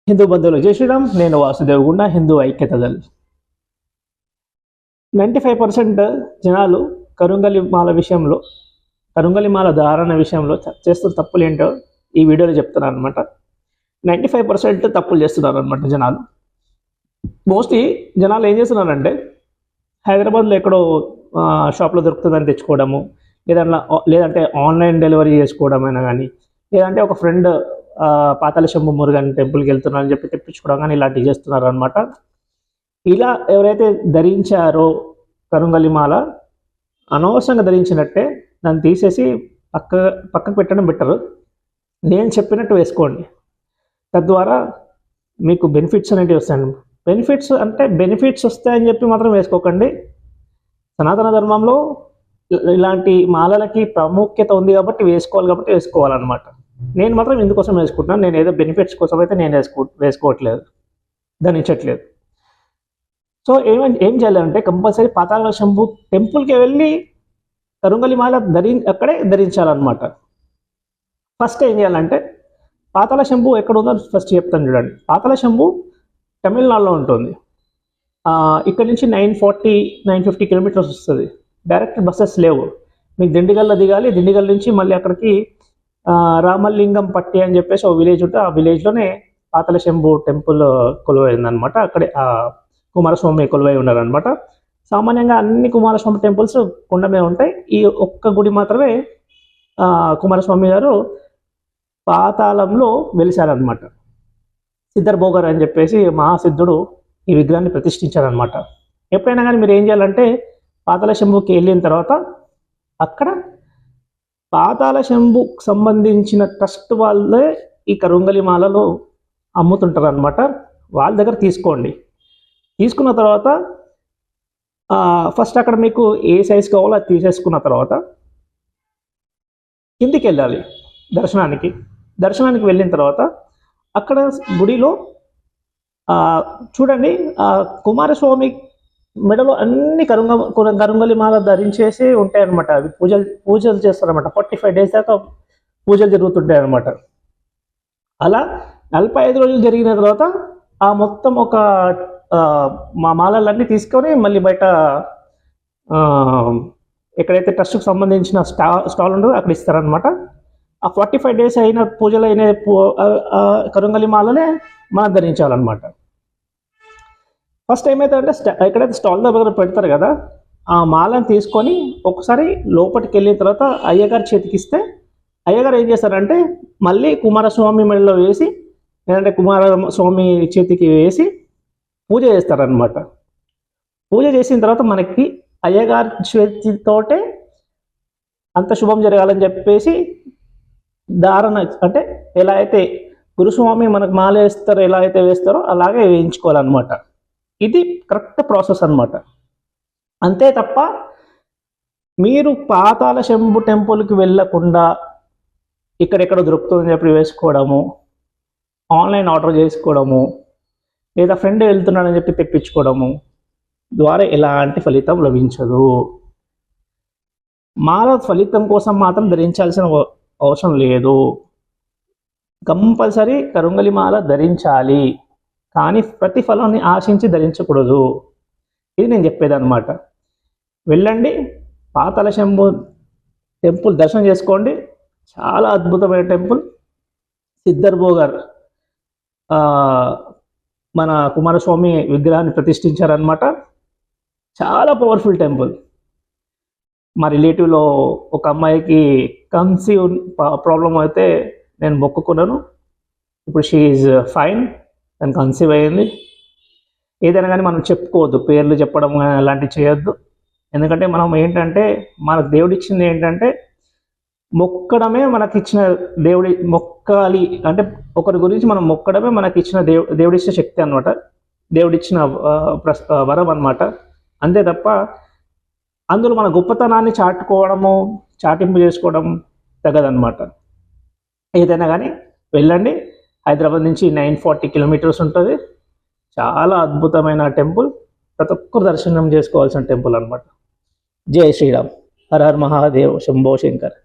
హిందూ బంధువులు జై శ్రీరామ్. నేను వాసుదేవ్ గుండా, హిందూ ఐక్యత దళ్. 95% జనాలు కరుంగలి మాల విషయంలో, కరుంగలి మాల ధారణ విషయంలో చేస్తున్న తప్పులు ఏంటో ఈ వీడియోలో చెప్తున్నాను అనమాట. 95% తప్పులు చేస్తున్నారు అనమాట జనాలు. మోస్ట్లీ జనాలు ఏం చేస్తున్నారంటే, హైదరాబాద్లో ఎక్కడో షాప్లో దొరుకుతుందని తెచ్చుకోవడము, లేదంటే ఆన్లైన్ డెలివరీ చేసుకోవడమైనా కానీ, లేదంటే ఒక ఫ్రెండ్ పాతాళ శంభు మురుగన్ టెంపుల్కి వెళ్తున్నారని చెప్పి తెప్పించుకోవడం కానీ ఇలాంటివి చేస్తున్నారు అనమాట. ఇలా ఎవరైతే ధరించారో కరుంగలి మాల, అనవసరంగా ధరించినట్టే దాన్ని తీసేసి పక్కకు పెట్టడం బెటరు. నేను చెప్పినట్టు వేసుకోండి, తద్వారా మీకు బెనిఫిట్స్ అనేవి వస్తాయండి. బెనిఫిట్స్ వస్తాయని చెప్పి మాత్రం వేసుకోకండి. సనాతన ధర్మంలో ఇలాంటి మాలలకి ప్రాముఖ్యత ఉంది కాబట్టి వేసుకోవాలన్నమాట. నేను మాత్రం ఇందుకోసం వేసుకుంటున్నాను. నేను ఏదో బెనిఫిట్స్ కోసం అయితే నేను వేసుకోవట్లేదు, ధరించట్లేదు. సో ఏం చేయాలంటే, కంపల్సరీ పాతాళ శంభు టెంపుల్కి వెళ్ళి కరుంగలి మాల అక్కడే ధరించాలన్నమాట. ఫస్ట్ ఏం చేయాలంటే, పాతాళ శంభు ఎక్కడ ఉందో ఫస్ట్ చెప్తాను చూడండి. పాతాళ శంభు తమిళనాడులో ఉంటుంది. ఇక్కడ నుంచి 950 కిలోమీటర్స్ వస్తుంది. డైరెక్ట్ బస్సెస్ లేవు. మీకు దిండిగల్లో దిగాలి. దిండిగల్ నుంచి మళ్ళీ అక్కడికి రామలింగం పట్టి అని చెప్పేసి ఒక విలేజ్ ఉంటే, ఆ విలేజ్లోనే పాతాళ శంభు టెంపుల్ కొలువైందనమాట. అక్కడే కుమారస్వామి కొలువై ఉన్నారనమాట. సామాన్యంగా అన్ని కుమారస్వామి టెంపుల్స్ కొండ మీద ఉంటాయి. ఈ ఒక్క గుడి మాత్రమే కుమారస్వామి గారు పాతాళంలో వెలిశారనమాట. సిద్ధర్భోగర్ అని చెప్పేసి మహాసిద్ధుడు ఈ విగ్రహాన్ని ప్రతిష్ఠించారనమాట. ఎప్పుడైనా కానీ మీరు ఏం చేయాలంటే, పాతాళ శంభుకి వెళ్ళిన తర్వాత అక్కడ పాతాళ శంభుకి సంబంధించిన ట్రస్ట్ వాళ్ళే ఈ కరుంగలి మాలలో అమ్ముతుంటారు అనమాట. వాళ్ళ దగ్గర తీసుకోండి. తీసుకున్న తర్వాత ఫస్ట్ అక్కడ మీకు ఏ సైజ్ కావాలో అది తీసేసుకున్న తర్వాత కిందికి వెళ్ళాలి దర్శనానికి వెళ్ళిన తర్వాత అక్కడ గుడిలో చూడండి, కుమారస్వామి మెడలో అన్ని కరుంగలి మాల ధరించేసి ఉంటాయి అనమాట. అవి పూజలు చేస్తారనమాట. 45 days దాకా పూజలు జరుగుతుంటాయి అనమాట. అలా 45 రోజులు జరిగిన తర్వాత ఆ మొత్తం ఒక మాలలన్నీ తీసుకొని మళ్ళీ బయట ఎక్కడైతే ట్రస్ట్కి సంబంధించిన స్టాల్ ఉంటుందో అక్కడ ఇస్తారనమాట. ఆ 45 days అయిన పూజలు అయిన కరుంగలి మాలనే మనం ధరించాలన్నమాట. ఫస్ట్ ఏమవుతుందంటే, ఎక్కడైతే స్టాల్ దగ్గర పెడతారు కదా, ఆ మాలను తీసుకొని ఒకసారి లోపలికి వెళ్ళిన తర్వాత అయ్యగారు చేతికి ఇస్తే, అయ్యగారు ఏం చేస్తారంటే మళ్ళీ కుమారస్వామి మెడలో వేసి, లేదంటే కుమారస్వామి చేతికి వేసి పూజ చేస్తారనమాట. పూజ చేసిన తర్వాత మనకి అయ్యగారి చేతితోటే అంత శుభం జరగాలని చెప్పేసి ధారణ, అంటే ఎలా అయితే గురుస్వామి మనకు మాల వేస్తారో, ఎలా అయితే వేస్తారో అలాగే వేయించుకోవాలన్నమాట. ఇది కరెక్ట్ ప్రాసెస్ అనమాట. అంతే తప్ప మీరు పాతాళ శంభు టెంపుల్కి వెళ్ళకుండా ఇక్కడెక్కడ దొరుకుతుందని చెప్పి వేసుకోవడము, ఆన్లైన్ ఆర్డర్ చేసుకోవడము, లేదా ఫ్రెండ్ వెళ్తున్నాడని చెప్పి తెప్పించుకోవడము ద్వారా ఎలాంటి ఫలితం లభించదు. మాల ఫలితం కోసం మాత్రం ధరించాల్సిన అవసరం లేదు. కంపల్సరీ కరుంగలి మాల ధరించాలి, కానీ ప్రతిఫలాన్ని ఆశించి ధరించకూడదు. ఇది నేను చెప్పేదన్నమాట. వెళ్ళండి, పాతాళ శంభు టెంపుల్ దర్శనం చేసుకోండి. చాలా అద్భుతమైన టెంపుల్. సిద్ధర్భోగర్ మన కుమారస్వామి విగ్రహాన్ని ప్రతిష్ఠించారనమాట. చాలా పవర్ఫుల్ టెంపుల్. మా రిలేటివ్లో ఒక అమ్మాయికి కన్సీవ్ ప్రాబ్లం అయితే నేను మొక్కుకున్నాను. ఇప్పుడు షీ ఈజ్ ఫైన్, తను కన్సీవ్ అయ్యింది. ఏదైనా కానీ మనం చెప్పుకోవద్దు, పేర్లు చెప్పడం అలాంటివి చేయొద్దు. ఎందుకంటే మనం ఏంటంటే, మనకు దేవుడిచ్చింది ఏంటంటే మొక్కడమే మనకిచ్చిన మొక్కాలి అంటే ఒకరి గురించి మనం మొక్కడమే మనకిచ్చిన దేవుడిచ్చిన శక్తి అనమాట. దేవుడిచ్చిన వరం అనమాట. అంతే తప్ప అందులో మన గొప్పతనాన్ని చాటింపు చేసుకోవడం తగదనమాట. ఏదైనా కానీ వెళ్ళండి. హైదరాబాద్ నుంచి 940 kilometers ఉంటుంది. చాలా అద్భుతమైన టెంపుల్. ప్రతి ఒక్కరు దర్శనం చేసుకోవాల్సిన టెంపుల్ అనమాట. జై శ్రీరామ్. హర హర్ మహాదేవ్. శంభో శంకర్.